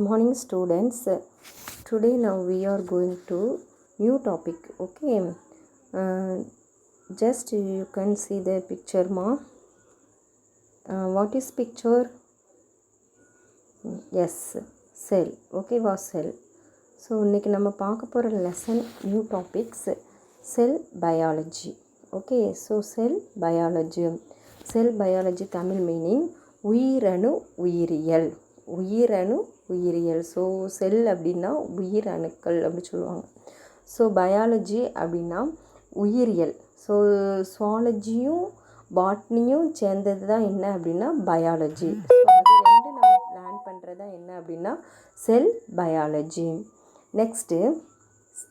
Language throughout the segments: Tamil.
Morning students. Today now we are going to new topic. Okay. Just you can see the picture ma. What is picture? Yes, cell. Okay, was cell. So இன்னைக்கு நம்ம பார்க்க போகிற lesson new topics cell biology. Okay, so cell biology. Cell biology Tamil meaning உயிரணு உயிரியல். உயிரணு உயிரியல். ஸோ செல் அப்படின்னா உயிர் அணுக்கள் அப்படின்னு சொல்லுவாங்க. ஸோ பயாலஜி அப்படின்னா உயிரியல். ஸோ சுவாலஜியும் பாட்னியும் சேர்ந்தது தான் என்ன அப்படின்னா பயாலஜி. ஸோ அது ரெண்டு நம்ம லேர்ன் பண்ணுறது தான் என்ன அப்படின்னா செல் biology. Next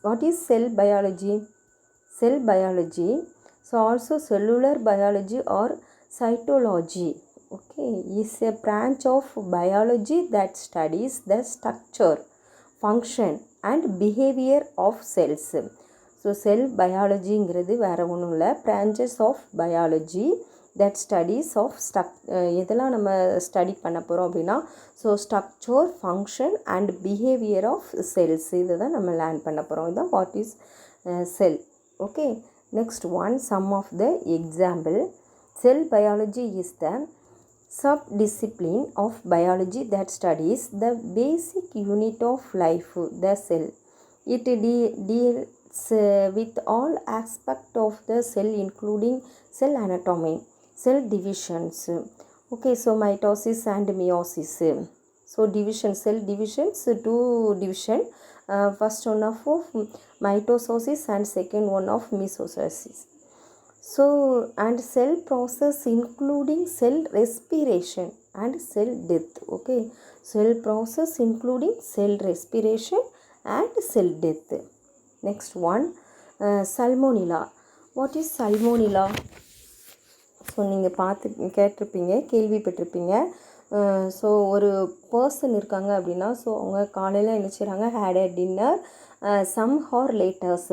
what is sell biology? Sell biology so also cellular biology R cytology, okay, is a branch of biology that studies the structure, function and behavior of cells. So cell biology ங்கிறது வேறு ஒன்றும் இல்லை, branches of biology that studies of எதெல்லாம் நம்ம ஸ்டடி பண்ண போகிறோம் அப்படின்னா so structure, function and behaviour of cells இதை தான் நம்ம லேர்ன் பண்ண போகிறோம். இதுதான் what is cell. Okay, next one some of the example. Cell biology is the subdiscipline of biology that studies the basic unit of life, the cell. It deals with all aspects of the cell including cell anatomy, cell divisions. Okay, so mitosis and meiosis. So division, cell divisions, two division. First one of mitosis and second one of meiosis. So and cell process including cell respiration and cell death. Okay, cell process including cell respiration and cell death. Next one, salmonella. What is salmonella? So நீங்கள் கேட்டிருப்பீங்க, கேள்விப்பட்டிருப்பீங்க. ஸோ ஒரு பர்சன் இருக்காங்க அப்படின்னா ஸோ அவங்க காலையில் என்ன செய்கிறாங்க, had a dinner some hour laters.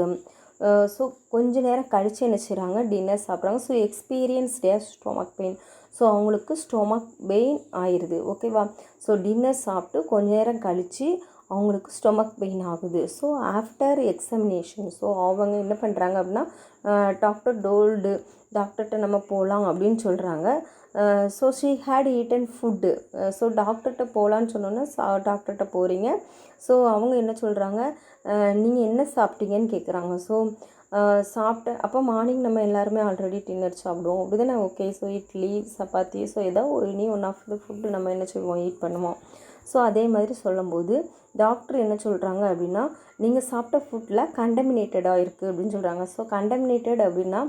So கொஞ்ச நேரம் கழித்து என்ன செய்கிறாங்க, டின்னர் சாப்பிட்றாங்க. So experience stomach pain. So அவங்களுக்கு ஸ்டொமக் பெயின் ஆயிடுது. ஓகேவா? ஸோ டின்னர் சாப்பிட்டு கொஞ்ச நேரம் கழித்து அவங்களுக்கு ஸ்டொமக் பெயின் ஆகுது. ஸோ ஆஃப்டர் எக்ஸாமினேஷன் ஸோ அவங்க என்ன பண்ணுறாங்க அப்படின்னா டாக்டர்கிட்ட நம்ம போகலாம் அப்படின்னு சொல்கிறாங்க. So she had eaten food. So டாக்டர்கிட்ட போகலான்னு சொன்னோன்னா டாக்டர்கிட்ட போகிறீங்க. ஸோ அவங்க என்ன சொல்கிறாங்க, நீங்கள் என்ன சாப்பிட்டீங்கன்னு கேட்குறாங்க. ஸோ சாப்பிட்டேன். அப்போ மார்னிங் நம்ம எல்லாருமே ஆல்ரெடி டின்னர் சாப்பிடுவோம் அப்படி தானே. Okay, so idli chapati so ஏதாவது ஒன் ஆஃப் த ஃபுட்டு நம்ம என்ன சொல்லுவோம், ஈட் பண்ணுவோம். ஸோ அதே மாதிரி சொல்லும்போது டாக்டர் என்ன சொல்கிறாங்க அப்படின்னா நீங்கள் சாப்பிட்ட ஃபுட்டில் கண்டமினேட்டடாக இருக்குது அப்படின்னு சொல்கிறாங்க. ஸோ கண்டமினேட்டட் அப்படின்னா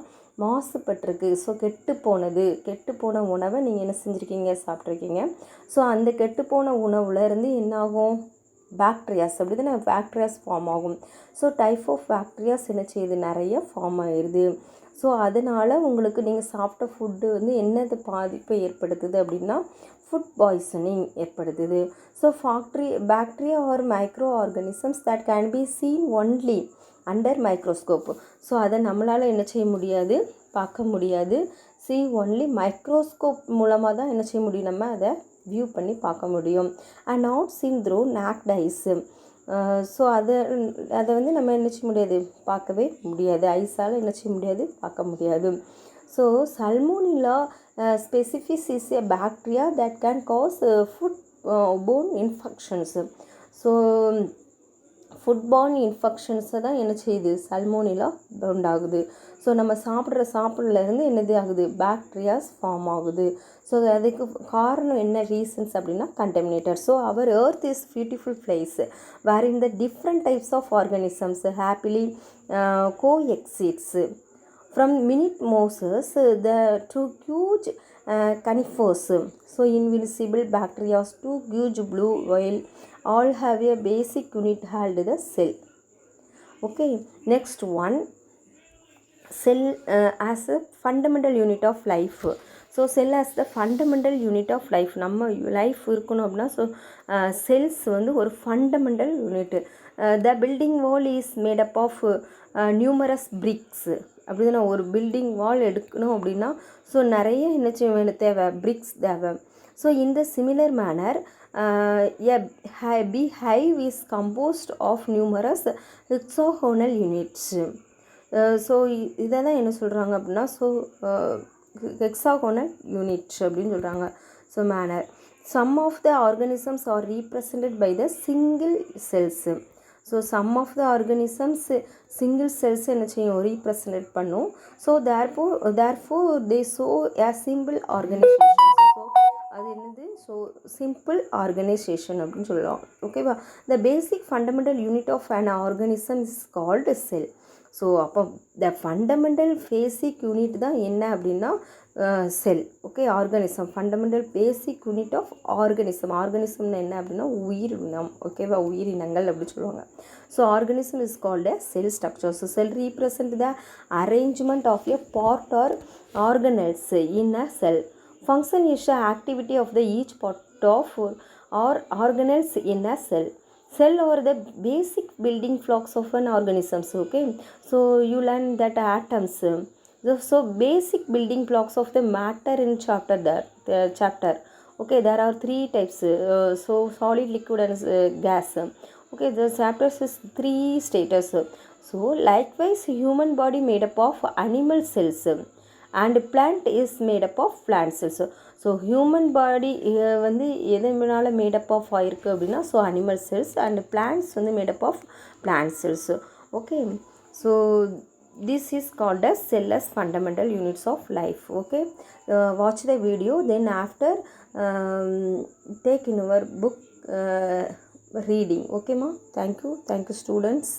மாசுபட்டிருக்கு. ஸோ கெட்டுப்போன உணவை நீங்கள் என்ன செஞ்சுருக்கீங்க, சாப்பிட்ருக்கீங்க. ஸோ அந்த கெட்டுப்போன உணவுலேருந்து என்னாகும், பாக்டீரியாஸ் அப்படி தானே, பாக்டீரியாஸ் ஃபார்ம் ஆகும். ஸோ டைப் ஆஃப் பாக்டீரியாஸ் என்ன செய்யுது, நிறைய ஃபார்ம் ஆயிடுது. ஸோ அதனால் உங்களுக்கு நீங்கள் சாப்பிட்ட ஃபுட்டு வந்து என்னது பாதிப்பை ஏற்படுத்துது அப்படின்னா ஃபுட் பாய்சனிங் ஏற்படுத்துது. So bacteria are microorganisms that can be seen only under microscope. So அதை நம்மளால் என்ன செய்ய முடியாது, பார்க்க முடியாது. ஒன்லி மைக்ரோஸ்கோப் மூலமாக தான் என்ன செய்ய முடியும், நம்ம அதை வியூ பண்ணி பார்க்க முடியும். And not seen through naked eyes. So அதை வந்து நம்ம என்ன செய்ய முடியாது, பார்க்கவே முடியாது. ஐஸால் என்ன செய்ய முடியாது, பார்க்க முடியாது. So salmonella species is a bacteria that can cause foodborne infections. So foodborne இன்ஃபெக்ஷன்ஸை தான் என்ன செய்யுது, சல்மோனில்லா உண்டாகுது. ஸோ நம்ம சாப்பிட்லேருந்து என்னது ஆகுது, பாக்டீரியாஸ் ஃபார்ம் ஆகுது. ஸோ அதுக்கு காரணம் என்ன, ரீசன்ஸ் அப்படின்னா contaminated. So our earth is beautiful place where in the different types of organisms happily coexist from minute mosses to huge conifers. So invisible bacteria to huge blue whale all have a basic unit called the cell. Okay, next one, cell as a fundamental unit of life. So cell as the fundamental unit of life. நம்ம லைஃப் இருக்கணும் அப்படின்னா ஸோ செல்ஸ் வந்து ஒரு fundamental unit. The building wall is made up of numerous bricks. அப்படி தானே, ஒரு பில்டிங் வால் எடுக்கணும் அப்படின்னா ஸோ நிறைய என்ன தேவை, பிரிக்ஸ் தேவை. ஸோ இந்த similar manner a beehive is composed of numerous hexagonal units. So இதை தான் என்ன சொல்கிறாங்க அப்படின்னா, ஸோ ஹெக்ஸாகோனல் யூனிட் அப்படின்னு சொல்கிறாங்க. So manner some of the organisms are represented by the single cells. So some of the organisms single cells என்ன செய்யும், ரீப்ரசன்டேட் பண்ணும். So therefore they show a simple organisation. So அது என்னது, ஸோ சிம்பிள் ஆர்கனைசேஷன் அப்படின்னு சொல்லலாம். ஓகேவா. The basic fundamental unit of an organism is called cell. So அப்போ த ஃபண்டமெண்டல் பேசிக் யூனிட் தான் என்ன அப்படின்னா cell. Okay. Organism fundamental basic unit of organism. ஆர்கானிசம்னு என்ன அப்படின்னா உயிரினம். ஓகேவா, உயிரினங்கள் அப்படின்னு சொல்லுவாங்க. So organism is called a cell structure. So cell represent the arrangement of a part or organelles in a cell. Function is the activity of the each part of or organelles in a cell. Cell are the basic building blocks of an organism. Okay, so you learn that atoms. So basic building blocks of the matter in chapter. Okay, there are 3 types. So solid, liquid and gas. Okay, the chapters is 3 status. So likewise human body made up of animal cells and plant is made up of plant cells. So human body வந்து எதனால மேடப் ஆஃப் ஆகிருக்கு அப்படின்னா, so animal cells and plants வந்து made up of plant cells. Okay. So this is called as cell as fundamental units of life. Okay. Watch the video, then after take in your book reading. ஓகேம்மா. Thank you students.